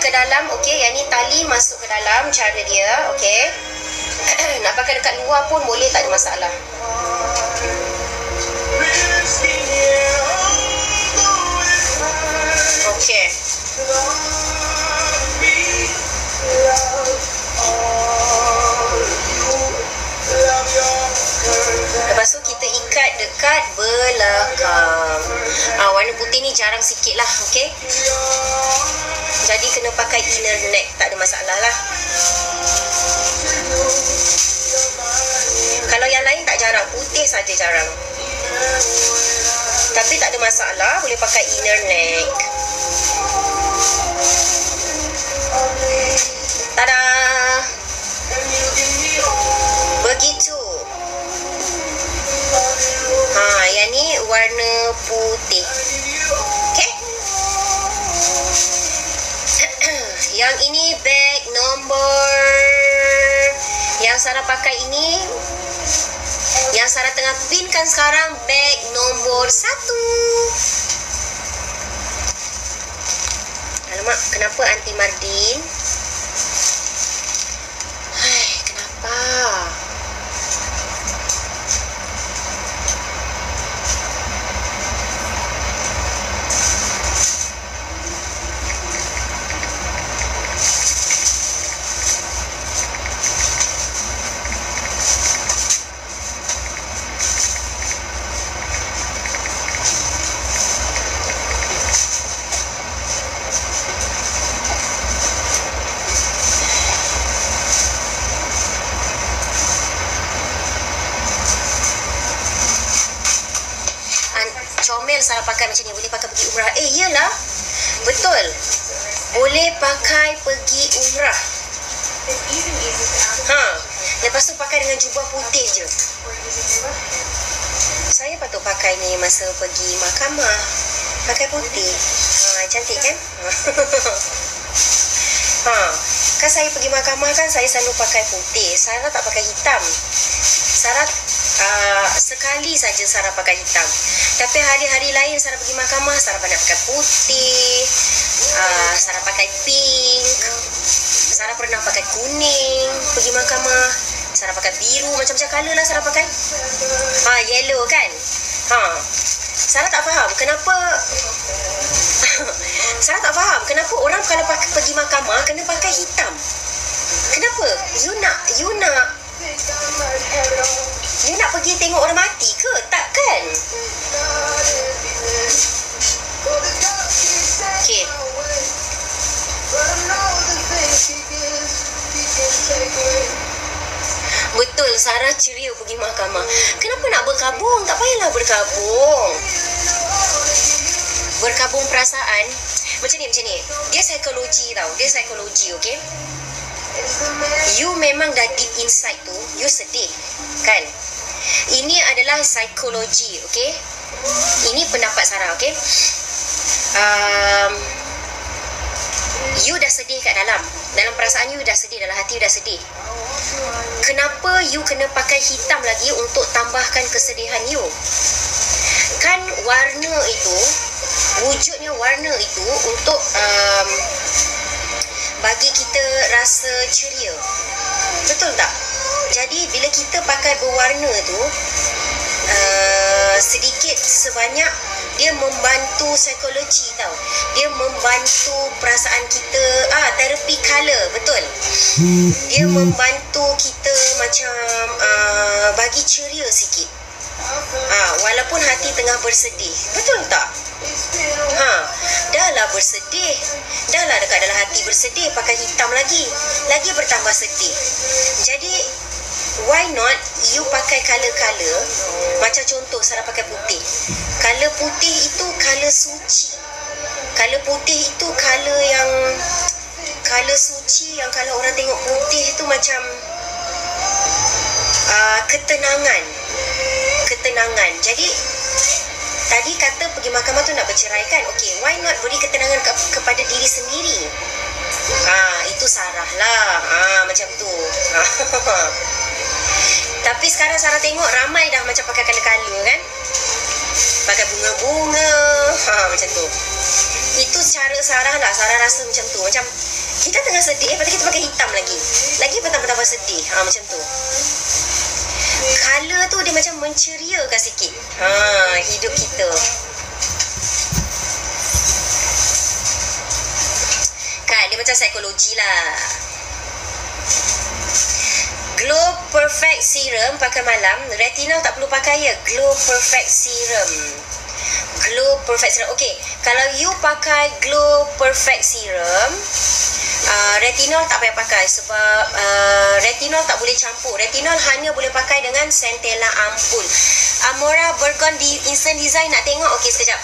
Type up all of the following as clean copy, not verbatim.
ke dalam, okey. Yang ni tali masuk ke dalam, cara dia, okey. Nak pakai dekat luar pun boleh, tak ada masalah. Okey. Lepas tu kita ikat dekat belakang. Warna putih ni jarang sikit lah, okey. Jadi kena pakai inner neck, tak ada masalah lah. Kalau yang lain tak jarang, putih saja jarang. Tapi tak ada masalah, boleh pakai inner neck. Tada! Begitu. Yang ni warna putih. Okay. Yang ini bag nombor, yang Sarah pakai ini, yang Sarah tengah pinkan sekarang, bag nombor 1. Alamak, kenapa Aunty Mardin? Kenapa? Comel Sarah pakai macam ni, boleh pakai pergi umrah. Iyalah, betul, boleh pakai pergi umrah. Lepas tu pakai dengan jubah putih je. Saya patut pakai ni masa pergi mahkamah, pakai putih. Cantik kan? Kan saya pergi mahkamah kan, saya selalu pakai putih. Sarah tak pakai hitam. Sarah sekali saja Sarah pakai hitam. Tapi hari-hari lain Sarah pergi mahkamah, Sarah banyak pakai putih, Sarah pakai pink, Sarah pernah pakai kuning pergi mahkamah, Sarah pakai biru, macam-macam colour lah Sarah pakai. Yellow kan. Sarah tak faham kenapa Sarah tak faham kenapa orang kalau pergi mahkamah kena pakai hitam. Kenapa? You nak pergi tengok orang mati ke? Takkan? Okey. Betul, Sarah ceria pergi mahkamah. Kenapa nak berkabung? Tak payahlah berkabung. Berkabung perasaan. Macam ni. Dia psikologi tau. Dia psikologi, okey? You memang dah deep inside tu, you sedih, kan? Ini adalah psikologi, okey? Ini pendapat Sarah, okey? You dah sedih kat dalam perasaan you dah sedih, dalam hati you dah sedih. Kenapa you kena pakai hitam lagi untuk tambahkan kesedihan you? Kan warna itu, wujudnya warna itu untuk bagi kita rasa ceria. Betul tak? Jadi bila kita pakai berwarna tu, sedikit sebanyak dia membantu psikologi tau. Dia membantu perasaan kita. Terapi color, betul. Dia membantu kita macam bagi ceria sikit. Walaupun hati tengah bersedih. Betul tak? Dah lah bersedih, dah lah dekat dalam hati bersedih, pakai hitam lagi bertambah sedih. Jadi why not you pakai color-color. Macam contoh Sarah pakai putih. Color putih itu color suci. Color putih itu color yang color suci, yang kalau orang tengok putih itu macam ketenangan. Jadi tadi kata pergi mahkamah tu nak bercerai kan? Okey, why not beri ketenangan kepada diri sendiri? Itu Sarah lah. Macam tu. Tapi sekarang Sarah tengok ramai dah macam pakai color-color kan? Pakai bunga-bunga. Macam tu. Itu cara Sarah lah. Sarah rasa macam tu. Macam Kita tengah sedih, lepas tu kita pakai hitam lagi. Lagi betapa-betapa sedih. Macam tu. Color tu dia macam menceriakan sikit hidup kita. Kan, dia macam psikologi lah. Glow Perfect Serum pakai malam. Retinol tak perlu pakai ya. Glow Perfect Serum. Glow Perfect Serum. Okay, kalau you pakai Glow Perfect Serum, retinol tak payah pakai. Sebab retinol tak boleh campur. Retinol hanya boleh pakai dengan Centella Ampul. Amora Burgon di Instant Design nak tengok? Okay, sekejap.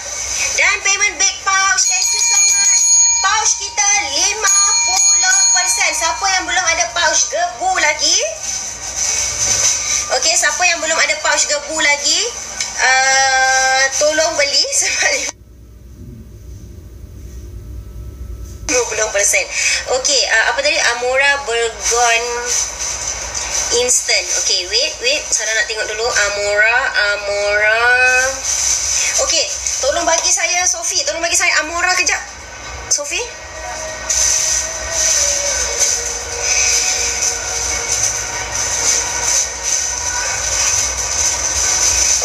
Dan payment big pouch. Thank you so much. Pouch kita 50%. Siapa yang belum ada pouch gebu lagi? Okay, siapa yang belum ada pouch gebu lagi, tolong beli sebab 50%. Okay, apa tadi? Amora Burgon Instant. Okay, wait. Sarah nak tengok dulu. Amora. Okay, tolong bagi saya Sophie. Tolong bagi saya Amora kejap. Sophie.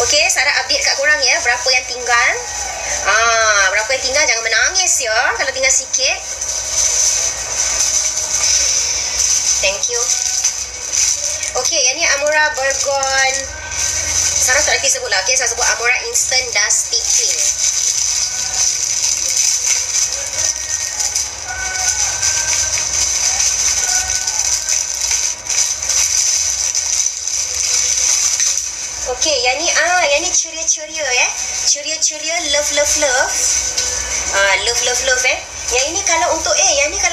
Okay, Sarah update kat korang ya. Berapa yang tinggal. Berapa yang tinggal. Jangan menangis ya kalau tinggal sikit. Thank you. Okay, yang ni Amora Burgon. Sarah tak lagi sebut lah. Okay, saya sebut Amora Instant Dusty Clean. Okay, yang ni ceria-ceria ceria-ceria love. Love Yang ini kalau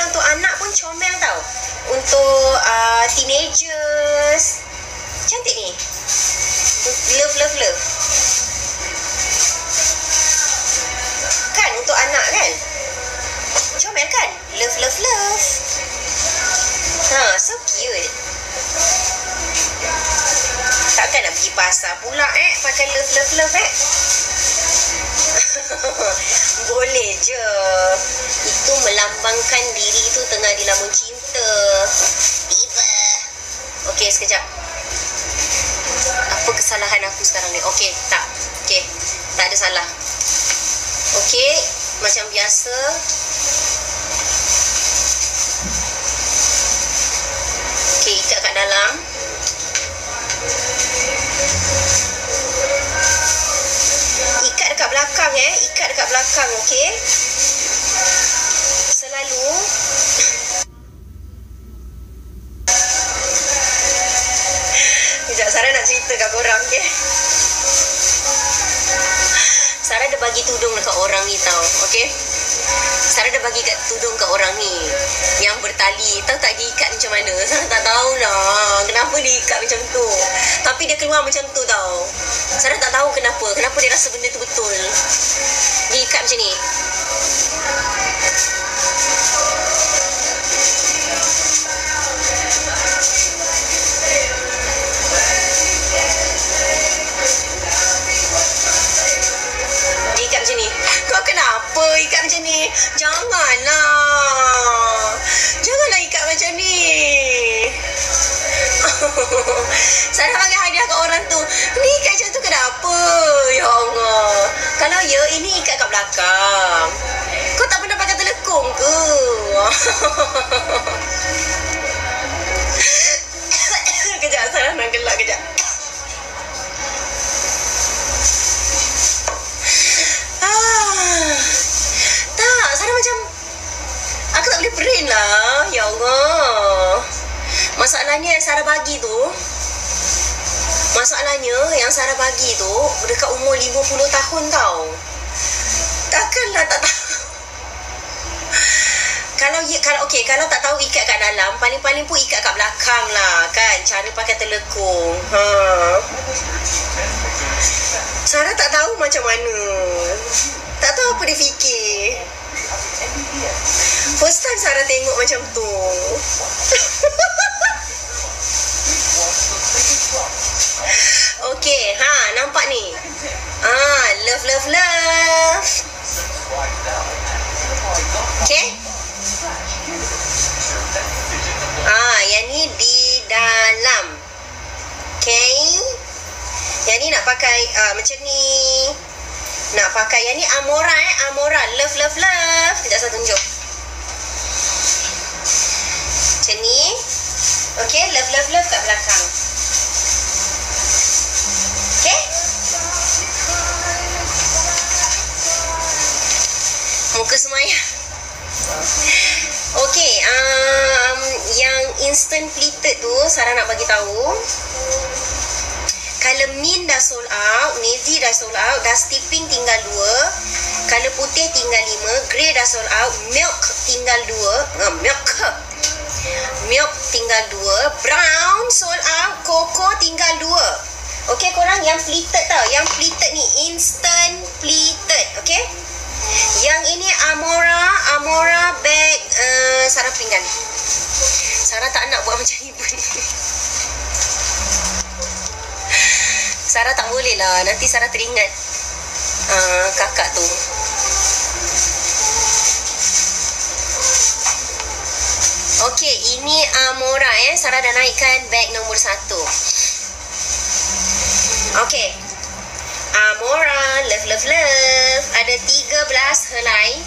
untuk anak pun comel tau. Untuk teenagers. Cantik ni. Love. Kan untuk anak kan? Comel kan? Love. So cute. Takkan nak pergi pasar pula pakai love Boleh je. Itu melambangkan diri tu tengah dilamun cinta. Tiba. Okey, sekejap. Apa kesalahan aku sekarang ni? Okey, tak. Okey, tak ada salah. Okey, macam biasa. Okey, ikat kat dalam. Ikat dekat belakang Ikat dekat belakang, okey? Selalu Sekejap, Sarah nak cerita kat korang, okey? Sarah dah bagi tudung dekat orang ni tau, okey? Sarah dah bagi kat tudung kat orang ni yang bertali. Tahu tak dia ikat macam mana? Sarah tak tahu lah kenapa dia ikat macam tu. Tapi dia keluar macam tu tau. Sarah tak tahu kenapa dia rasa benda tu betul. Dia ikat macam ni. Dia ikat macam ni. Kau kenapa ikat macam ni? Janganlah ikat macam ni. Sarah bagi hadiah kat orang tu. Ni ikat macam tu kenapa? Ya Allah. Kalau ya, ini ikat kat belakang. Kau tak pernah pakai telekung ke? Kejap, Sarah nak gelak kejap. Tak, Sarah macam aku tak boleh print lah. Ya Allah. Masalahnya yang Sarah bagi tu dekat umur 50 tahun tau. Takkanlah tak tahu. Kalau tak tahu ikat kat dalam, paling-paling pun ikat kat belakang lah kan. Cara pakai telekung. Sarah tak tahu macam mana. Tak tahu apa dia fikir. First time Sarah tengok macam tu. Okey, nampak ni. Love. Okey? pakai macam ni. Nak pakai yang ni Amora Amora. Love. Sekejap saya tunjuk. Macam ni. Okay, love kat belakang. Okay. Muka semaya. Okay, yang instant pleated tu Sarah nak bagi tahu. Color mint dah sold out, navy dah sold out, dah steeping tinggal 2, color putih tinggal 5, grey dah sold out, milk tinggal 2, milk tinggal 2, brown sold out, cocoa tinggal 2. Okay korang yang pleated tau, yang pleated ni instant pleated, okay. Yang ini Amora bag. Sarah pinggan. Sarah tak nak buat macam ni pun. Sarah tak boleh lah. Nanti Sarah teringat kakak tu. Okay, ini Amora Sarah dah naikkan bag nombor 1. Okay, Amora, love. Ada 13 helai.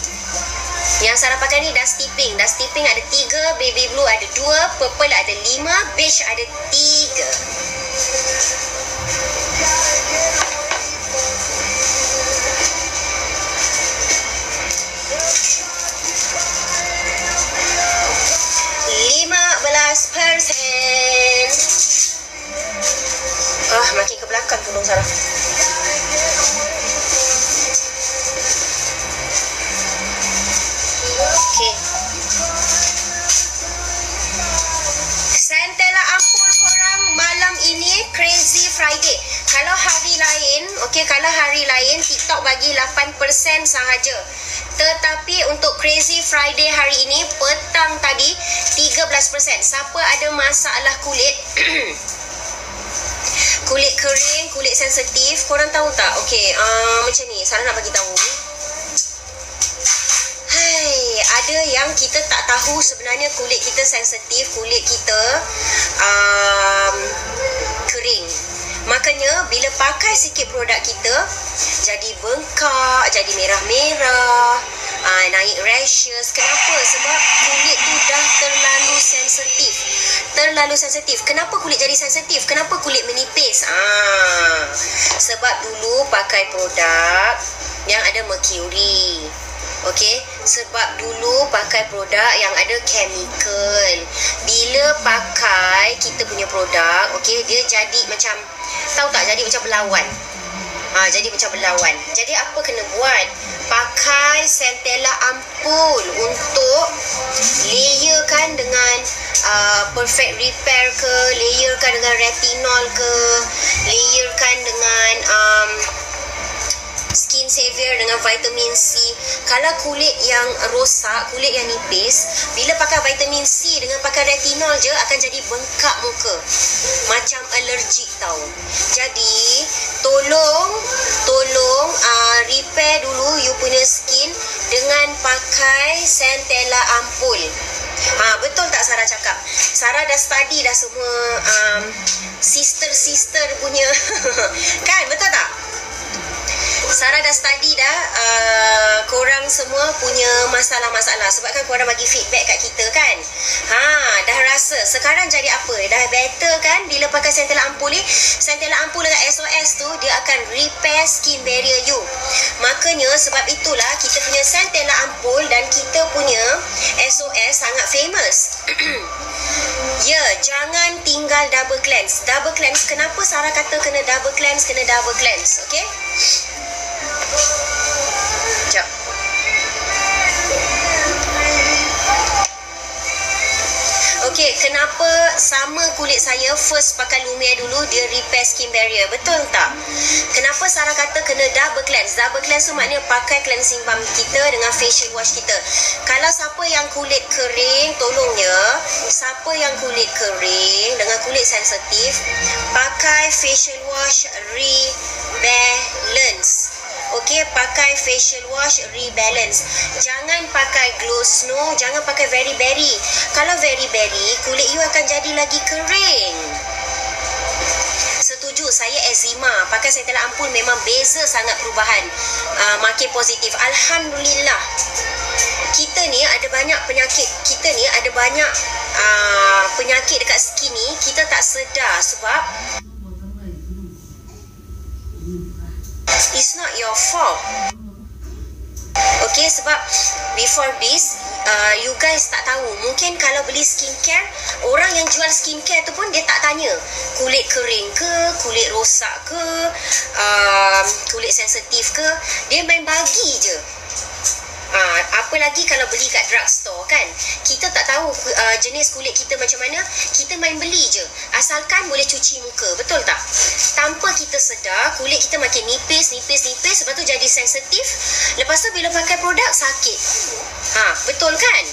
Yang Sarah pakai ni dah steeping. Dah steeping ada 3, baby blue ada 2, purple ada 5, beige ada 3. Makin ke belakang tolong Sarah. Okay. Centella ampul korang malam ini Crazy Friday. Kalau hari lain, okay, kalau hari lain TikTok bagi 8% sahaja. Tetapi untuk Crazy Friday hari ini petang tadi 13%. Siapa ada masalah kulit kulit kering, kulit sensitif, korang tahu tak? Okay, macam ni Sarah nak bagi tahu. Ada yang kita tak tahu sebenarnya kulit kita sensitif, kulit kita kering. Makanya bila pakai sikit produk kita jadi bengkak, jadi merah-merah, naik rashes. Kenapa? Sebab kulit tu dah terlalu sensitif. Kenapa kulit jadi sensitif? Kenapa kulit menipis? Sebab dulu pakai produk yang ada mercury. Okey, sebab dulu pakai produk yang ada chemical. Bila pakai kita punya produk, okey, dia jadi macam, tahu tak, jadi macam belawan. Jadi macam belawan. Jadi apa kena buat? Pakai Centella ampul untuk layerkan dengan perfect repair ke, layerkan dengan retinol ke, layerkan dengan skin savior dengan vitamin C. Kalau kulit yang rosak, kulit yang nipis, bila pakai vitamin C dengan pakai retinol je akan jadi bengkak muka, macam alergik tau. Jadi tolong repair dulu you punya skin dengan pakai Centella ampul. Betul tak Sarah cakap? Sarah dah study dah semua sister punya kan, betul tak? Sarah dah study dah korang semua punya masalah-masalah. Sebab kan korang bagi feedback kat kita kan. Dah rasa sekarang jadi apa? Dah better kan bila pakai Centella ampul ni. Centella ampul dengan SOS tu dia akan repair skin barrier you. Makanya sebab itulah kita punya Centella ampul dan kita punya SOS sangat famous. Ya, jangan tinggal double cleanse. Double cleanse, kenapa Sarah kata kena double cleanse? Kena double cleanse, okay? Sekejap. Okey, kenapa sama kulit saya first pakai Lumiere dulu dia repair skin barrier, betul tak? Kenapa Sarah kata kena double cleanse? Double cleanse tu maknanya pakai cleansing balm kita dengan facial wash kita. Kalau siapa yang kulit kering, tolong ya, siapa yang kulit kering dengan kulit sensitif, pakai facial wash Rebalance. Okey, pakai facial wash Rebalance. Jangan pakai Glow Snow, jangan pakai Very Berry. Kalau Very Berry, kulit you akan jadi lagi kering. Setuju, saya eczema, pakai Centella Ampul memang beza sangat perubahan. Makin positif. Alhamdulillah. Kita ni ada banyak penyakit. Kita ni ada banyak penyakit dekat skin ni kita tak sedar sebab it's not your fault. Okay, sebab before this you guys tak tahu. Mungkin kalau beli skincare, orang yang jual skincare tu pun dia tak tanya kulit kering ke, kulit rosak ke, kulit sensitif ke. Dia main bagi je. Apa lagi kalau beli kat drugstore kan, kita tak tahu jenis kulit kita macam mana, kita main beli je asalkan boleh cuci muka, betul tak? Tanpa kita sedar kulit kita makin nipis, lepas tu jadi sensitif, lepas tu bila pakai produk sakit. Betul kan?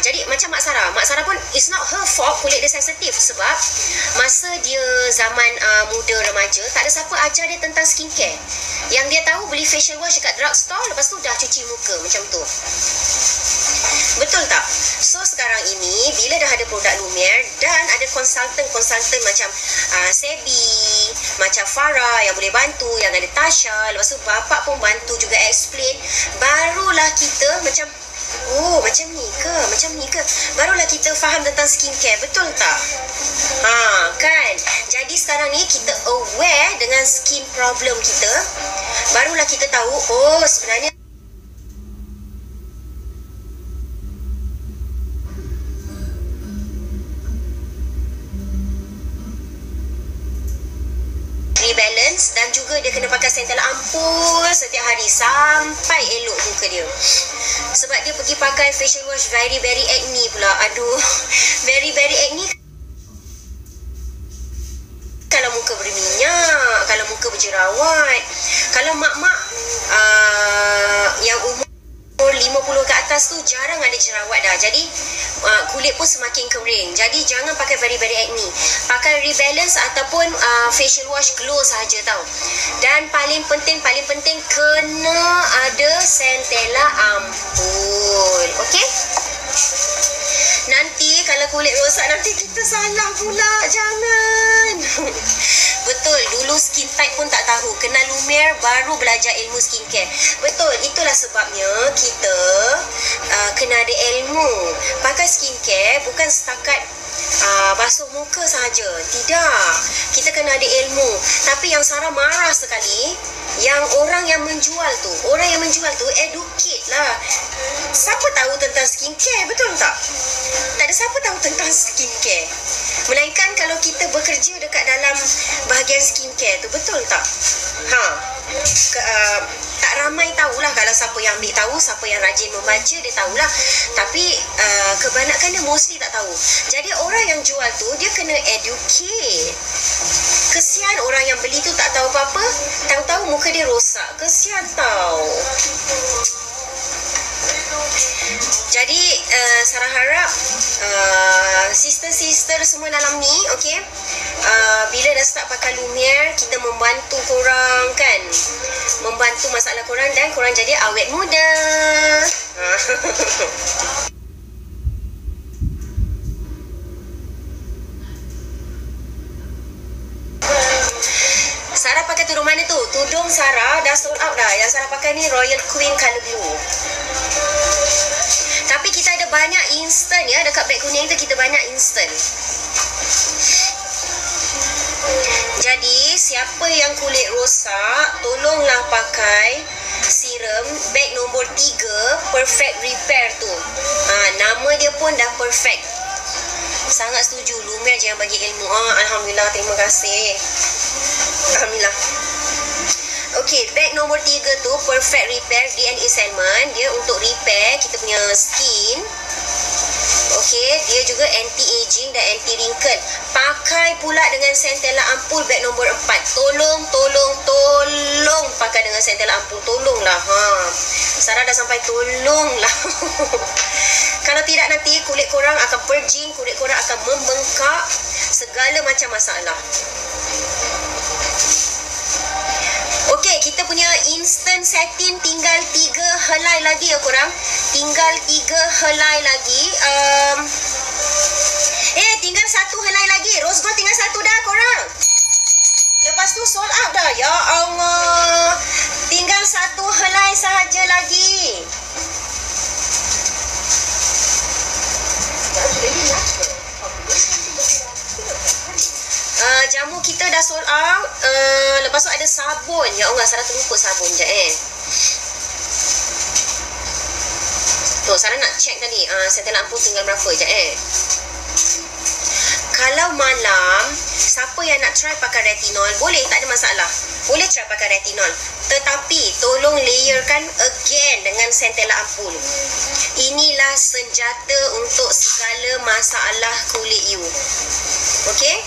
Jadi macam Mak Sarah pun it's not her fault kulit dia sensitif sebab masa dia zaman muda remaja tak ada siapa ajar dia tentang skincare. Yang dia tahu beli facial wash dekat drugstore, lepas tu dah cuci muka macam tu. Betul tak? So sekarang ini bila dah ada produk Lumiere dan ada konsultan macam Sebi, macam Farah yang boleh bantu, yang ada Tasha, lepas tu bapak pun bantu juga explain, barulah kita macam macam ni ke? Barulah kita faham tentang skincare, betul tak? Kan? Jadi sekarang ni kita aware dengan skin problem kita. Barulah kita tahu, sebenarnya rebalance, dan juga dia kena pakai Centella Ampul setiap hari sampai elok muka dia. Sebab dia pergi pakai facial wash very acne pula. Aduh, very acne. Kalau muka berminyak, kalau muka berjerawat, kalau mak-mak yang umur 50 ke atas tu jarang ada jerawat dah. Jadi kulit pun semakin kering. Jadi jangan pakai very acne. Pakai rebalance ataupun facial wash glow sahaja tau. Dan paling penting kena ada Centella Ampul. Okey? Nanti kalau kulit rosak nanti kita salah pula. Jangan. Betul, dulu skin type pun tak tahu. Kenal Lumiere baru belajar ilmu skincare. Betul, itulah sebabnya kita kena ada ilmu. Pakai skincare bukan setakat basuh muka sahaja. Tidak, kita kena ada ilmu. Tapi yang Sarah marah sekali, yang orang yang menjual tu educate lah. Siapa tahu tentang skincare, betul tak? Tak ada siapa tahu tentang skincare. Melainkan kalau kita bekerja dekat dalam bahagian skincare tu, betul tak? Tak ramai tahulah. Kalau siapa yang ambil tahu, siapa yang rajin membaca, dia tahulah. Tapi kebanyakan dia mostly tak tahu. Jadi orang yang jual tu, dia kena educate. Kesian orang yang beli tu tak tahu apa-apa, tahu-tahu muka dia rosak. Kesian tau. Jadi Sarah harap sister-sister semua dalam ni, okay, bila dah start pakai Lumiere, kita membantu korang kan, membantu masalah korang, dan korang jadi awet muda. Sarah pakai tudung mana tu? Tudung Sarah dah sold out dah. Yang Sarah pakai ni Royal Queen Color Blue. Tapi kita ada banyak instant ya. Dekat beg kuning tu kita banyak instant. Jadi siapa yang kulit rosak, tolonglah pakai serum beg nombor 3 Perfect Repair tu. Nama dia pun dah perfect. Sangat setuju. Lumiere je yang bagi ilmu. Alhamdulillah, terima kasih. Alhamdulillah. Okey, bag nombor 3 tu Perfect Repair DNA Salmon. Dia untuk repair kita punya skin. Okey, dia juga anti-aging dan anti-wrinkle. Pakai pula dengan Centella Ampul bag nombor 4. Tolong pakai dengan Centella Ampul. Tolonglah. Sarah dah sampai tolonglah. Kalau tidak nanti kulit korang akan purging, kulit korang akan membengkak, segala macam masalah. Okey, kita punya instant satin tinggal 3 helai lagi ya korang. Tinggal 3 helai lagi. Tinggal 1 helai lagi. Rose gold tinggal 1 dah korang. Lepas tu sold out dah. Ya Allah. Tinggal satu helai sahaja lagi. Jamu kita dah sold out. Lepas tu ada sabun. Ya Allah, Sarah terlupa sabun je Tu, Sarah nak check tadi. Saya lampu tinggal berapa je Kalau malam, siapa yang nak try pakai retinol, boleh, tak ada masalah. Boleh try pakai retinol. Tetapi, tolong layerkan again dengan centella ampul. Inilah senjata untuk segala masalah kulit you. Okay?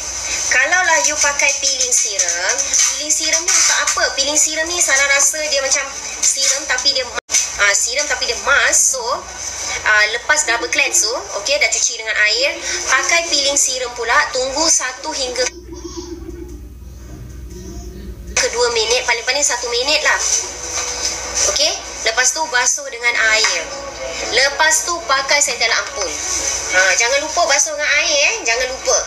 Kalaulah you pakai peeling serum ni untuk apa? Peeling serum ni Sarah rasa dia macam serum tapi dia mask. So lepas double cleanse tu, okay, dah cuci dengan air, pakai peeling serum pula, tunggu 1 hingga ke 2 minit, paling-paling 1 minit lah. Okay, lepas tu basuh dengan air. Lepas tu pakai centella ampul. Jangan lupa basuh dengan air jangan lupa.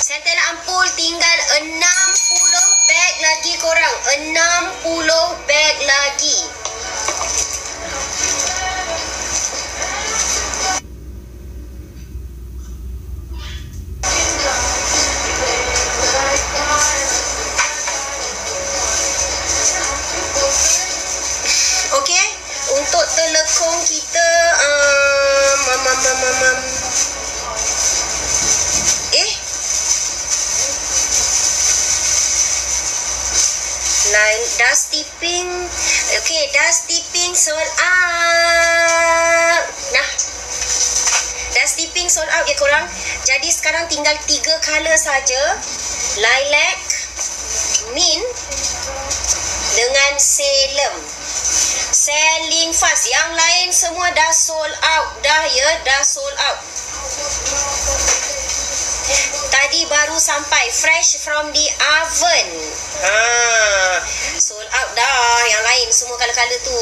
Centella ampul tinggal 60 beg lagi korang. 60 beg lagi. Okey, untuk telekong kita dust tipping. Okay, dust tipping sold out. Nah, dust tipping sold out ya korang. Jadi sekarang tinggal 3 color saja. Lilac, mint dengan salem. Selling fast. Yang lain semua dah sold out dah ya, dah sold out. Tadi baru sampai fresh from the oven. Sold out dah. Yang lain semua color-color tu.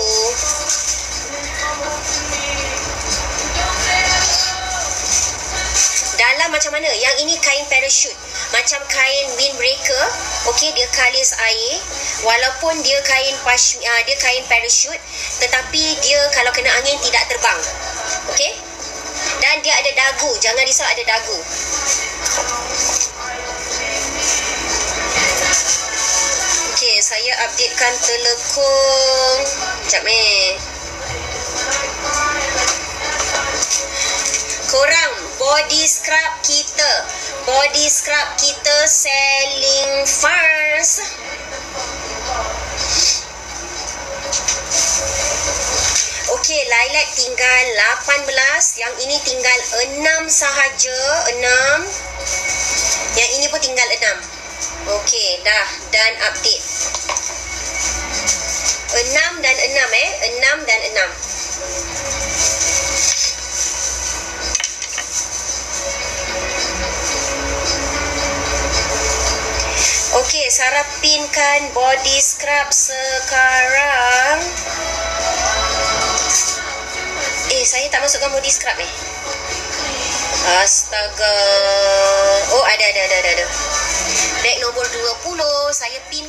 Dalam macam mana? Yang ini kain parachute, macam kain windbreaker. Okey, dia kalis air. Walaupun dia kain dia kain parachute, tetapi dia kalau kena angin tidak terbang. Okey? Dan dia ada dagu. Jangan risau, ada dagu. Okey, saya updatekan telekong. Sekejap korang, body scrub kita selling first. Okey, lilac tinggal 18, yang ini tinggal 6 sahaja, 6. Yang ini pun tinggal 6. Okey, dah dan update. 6 dan 6 6 dan 6. Okey, Sarah pinkan body scrub sekarang. Saya tak masukkan body scrub Astaga. Oh, ada. Beg nombor 20 saya pin